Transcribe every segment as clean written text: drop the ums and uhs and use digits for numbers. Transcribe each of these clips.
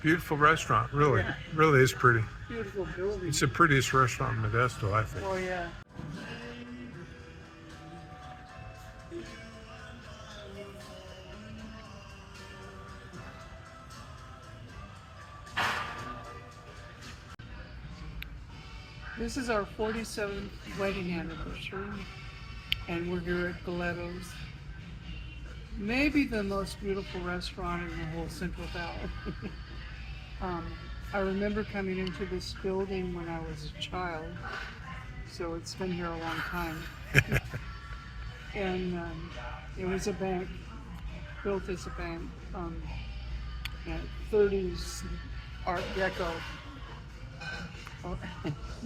Beautiful restaurant, really. Really is pretty. Beautiful building. It's the prettiest restaurant in Modesto, I think. Oh, yeah. This is our 47th wedding anniversary, and we're here at Galletto's. Maybe the most beautiful restaurant in the whole Central Valley. I remember coming into this building when I was a child, so it's been here a long time. And it was a bank, built as a bank, 30s Art Deco.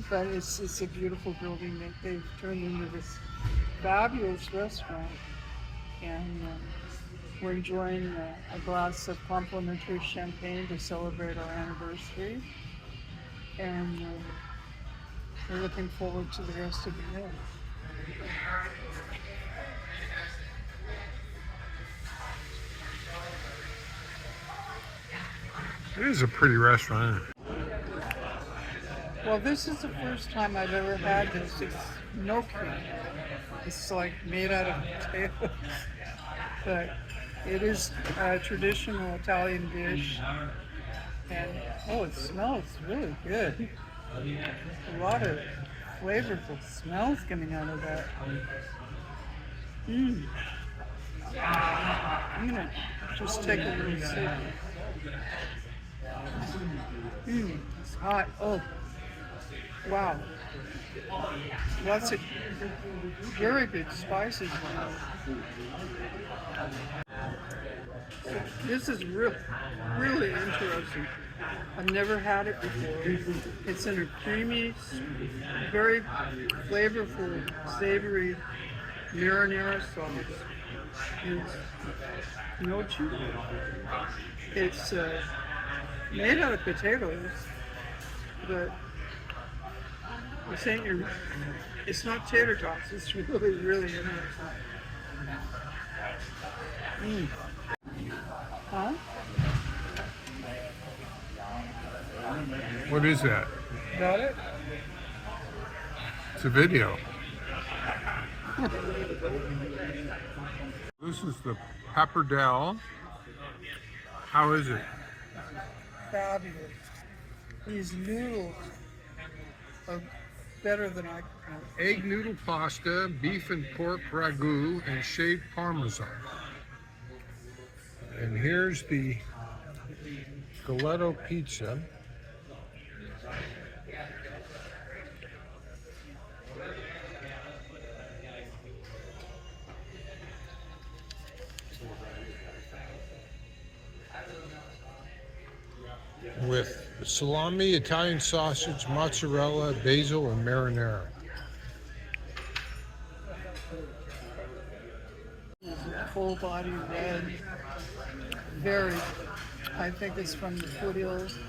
But it's a beautiful building that they've turned into this fabulous restaurant. And we're enjoying a glass of complimentary champagne to celebrate our anniversary. And we're looking forward to the rest of the meal. It is a pretty restaurant, isn't it? Well, this is the first time I've ever had this. It's gnocchi. It's like made out of potatoes. But it is a traditional Italian dish. And, oh, it smells really good. A lot of flavorful smells coming out of that. I'm going to just take a little sip. It's hot. Oh, wow. Lots of very good spices. This is really interesting. I've never had it before. It's in a creamy, very flavorful, savory marinara sauce. It's gnocchi. It's made out of potatoes, but it's not tater tots. It's really, really interesting. Huh? What is that? Got it? It's a video. This is the Pappardelle. How is it? Fabulous. These noodles are better than I can. Egg noodle pasta, beef and pork ragu, and shaved parmesan. And here's the Galletto pizza. With salami, Italian sausage, mozzarella, basil, and marinara. Full body red. Very. I think it's from the foothills.